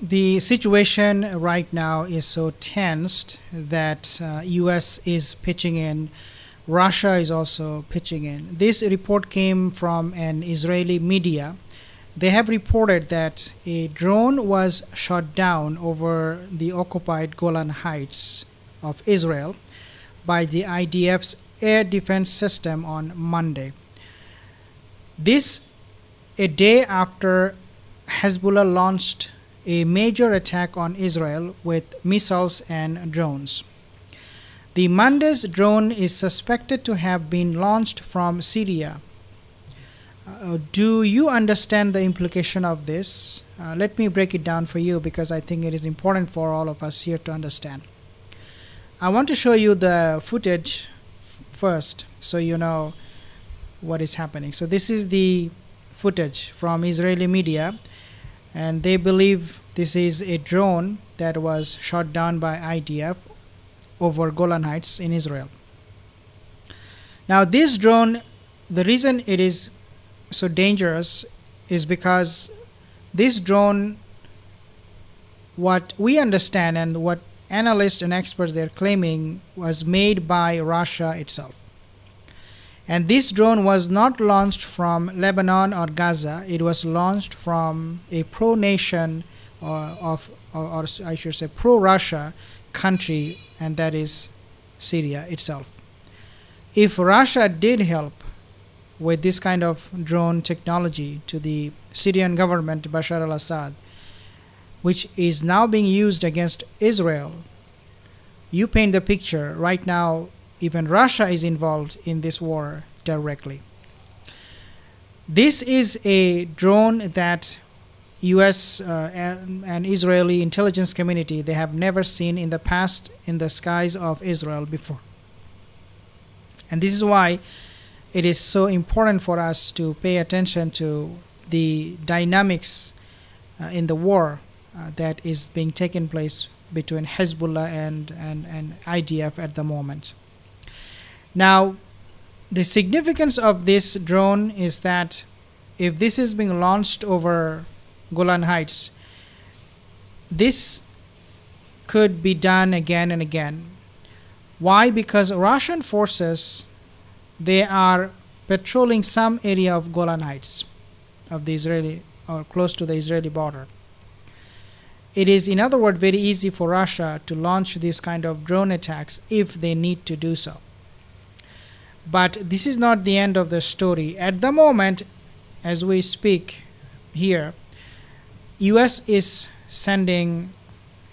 the situation right now is so tensed that U.S. is pitching in. Russia is also pitching in. This report came from an Israeli media. They have reported that a drone was shot down over the occupied Golan Heights of Israel by the IDF's air defense system on Monday. This a day after Hezbollah launched a major attack on Israel with missiles and drones. The Monday's drone is suspected to have been launched from Syria. Do you understand the implication of this? Let me break it down for you because I think it is important for all of us here to understand. I want to show you the footage first so you know what is happening. So this is the footage from Israeli media, and they believe this is a drone that was shot down by IDF over Golan Heights in Israel. Now this drone, the reason it is so dangerous is because this drone, what we understand and what analysts and experts they're claiming, was made by Russia itself. And this drone was not launched from Lebanon or Gaza. It was launched from a pro-nation or I should say pro-Russia country, and that is Syria itself. If Russia did help with this kind of drone technology to the Syrian government, Bashar al-Assad, which is now being used against Israel, you paint the picture. Right now, even Russia is involved in this war directly. This is a drone that U.S. And Israeli intelligence community, they have never seen in the past in the skies of Israel before. And this is why it is so important for us to pay attention to the dynamics in the war that is being taken place between Hezbollah and IDF at the moment. Now, the significance of this drone is that if this is being launched over Golan Heights, this could be done again and again. Why? Because Russian forces, they are patrolling some area of Golan Heights of the Israeli or close to the Israeli border. It is, in other words, very easy for Russia to launch this kind of drone attacks if they need to do so. But this is not the end of the story. At the moment, as we speak here, U.S. is sending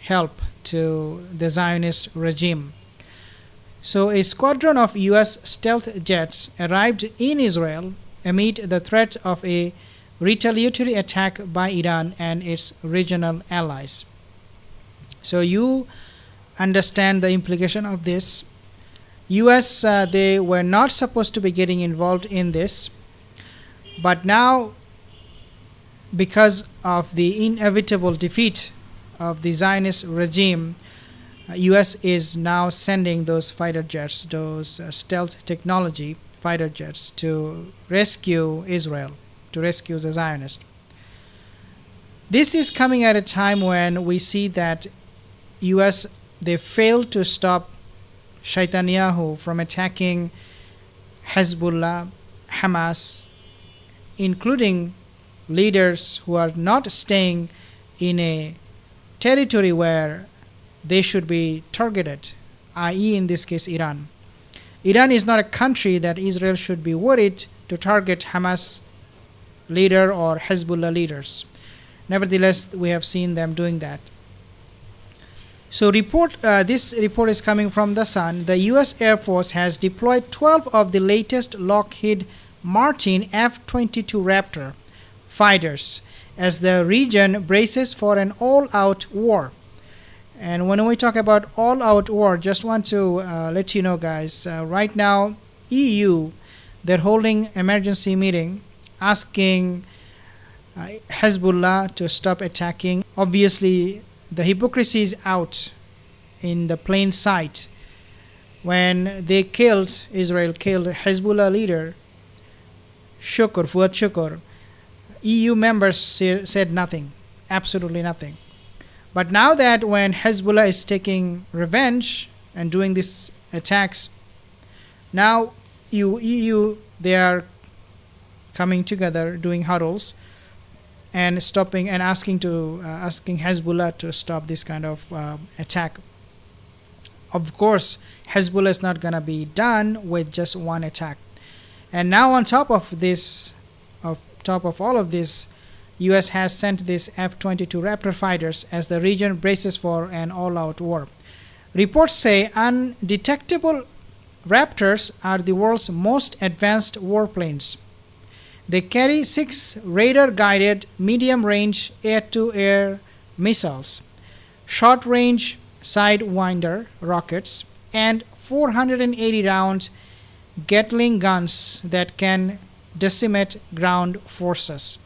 help to the Zionist regime. So a squadron of U.S. stealth jets arrived in Israel amid the threat of a retaliatory attack by Iran and its regional allies. So you understand the implication of this. U.S. They were not supposed to be getting involved in this, but now, because of the inevitable defeat of the Zionist regime, U.S. is now sending those fighter jets, those stealth technology fighter jets, to rescue Israel, to rescue the Zionists. This is coming at a time when we see that U.S. they failed to stop Netanyahu from attacking Hezbollah, Hamas, including leaders who are not staying in a territory where they should be targeted, i.e. in this case Iran. Iran is not a country that Israel should be worried to target Hamas leader or Hezbollah leaders. Nevertheless, we have seen them doing that. So this report is coming from The Sun. The U.S. Air Force has deployed 12 of the latest Lockheed Martin F-22 Raptor fighters as the region braces for an all-out war. And when we talk about all-out war, just want to let you know, guys, right now, EU, they're holding emergency meeting asking Hezbollah to stop attacking. Obviously, the hypocrisy is out in the plain sight. When Israel killed Hezbollah leader Fuad Shukr, EU members said nothing, absolutely nothing. But now that when Hezbollah is taking revenge and doing these attacks, now EU, they are coming together, doing huddles, and stopping and asking Hezbollah to stop this kind of attack. Of course, Hezbollah is not gonna be done with just one attack. And now on top of all of this, US has sent these F-22 Raptor fighters as the region braces for an all-out war. Reports say undetectable Raptors are the world's most advanced warplanes. They carry 6 radar-guided medium-range air-to-air missiles, short-range Sidewinder rockets, and 480-round Gatling guns that can decimate ground forces.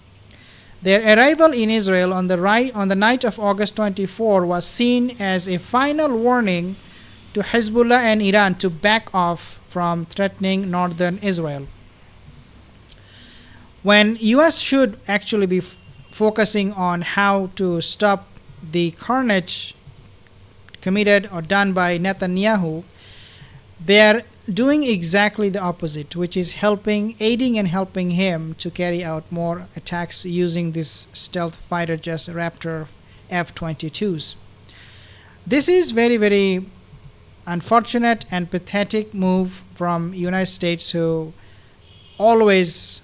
Their arrival in Israel on the night of August 24 was seen as a final warning to Hezbollah and Iran to back off from threatening northern Israel. When US should actually be focusing on how to stop the carnage committed or done by Netanyahu, they are doing exactly the opposite, which is aiding and helping him to carry out more attacks using these stealth fighter jet Raptor F-22s. This is very, very unfortunate and pathetic move from United States, who always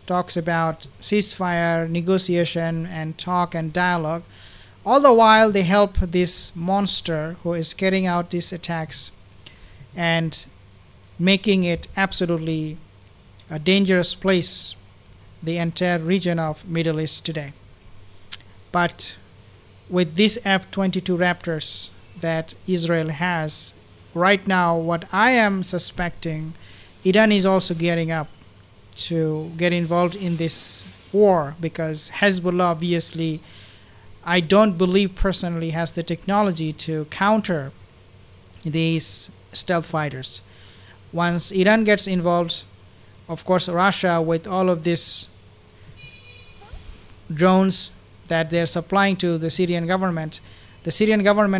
talks about ceasefire, negotiation, and talk and dialogue. All the while, they help this monster who is carrying out these attacks and making it absolutely a dangerous place, the entire region of Middle East today. But with these F-22 Raptors that Israel has right now, what I am suspecting, Iran is also gearing up to get involved in this war, because Hezbollah obviously, I don't believe personally, has the technology to counter these stealth fighters. Once Iran gets involved, of course Russia, with all of these drones that they're supplying to the Syrian government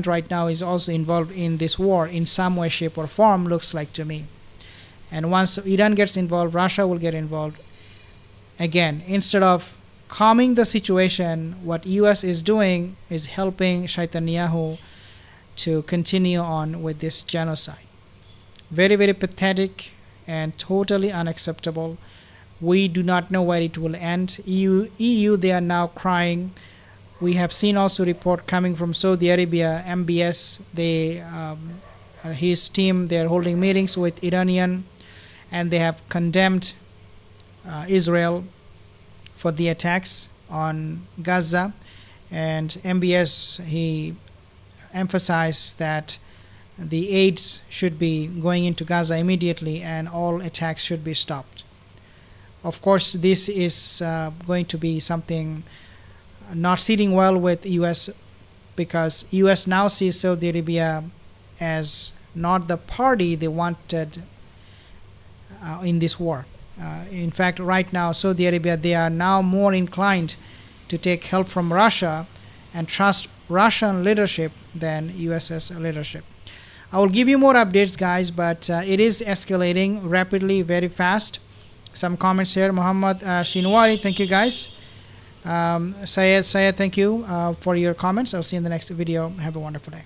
right now is also involved in this war in some way, shape or form, looks like to me. And once Iran gets involved, Russia will get involved. Again, instead of calming the situation, what US is doing is helping Netanyahu to continue on with this genocide. Very, very pathetic and totally unacceptable. We do not know where it will end. EU, they are now crying. We have seen also report coming from Saudi Arabia, MBS. His team, they are holding meetings with Iranian, and they have condemned Israel for the attacks on Gaza. And MBS, he emphasized that the aids should be going into Gaza immediately and all attacks should be stopped. Of course, this is going to be something not sitting well with US, because US now sees Saudi Arabia as not the party they wanted in this war. In fact, right now, Saudi Arabia, they are now more inclined to take help from Russia and trust Russian leadership than US's leadership. I will give you more updates, guys, but it is escalating rapidly, very fast. Some comments here. Muhammad Shinwari, thank you, guys. Syed, thank you for your comments. I'll see you in the next video. Have a wonderful day.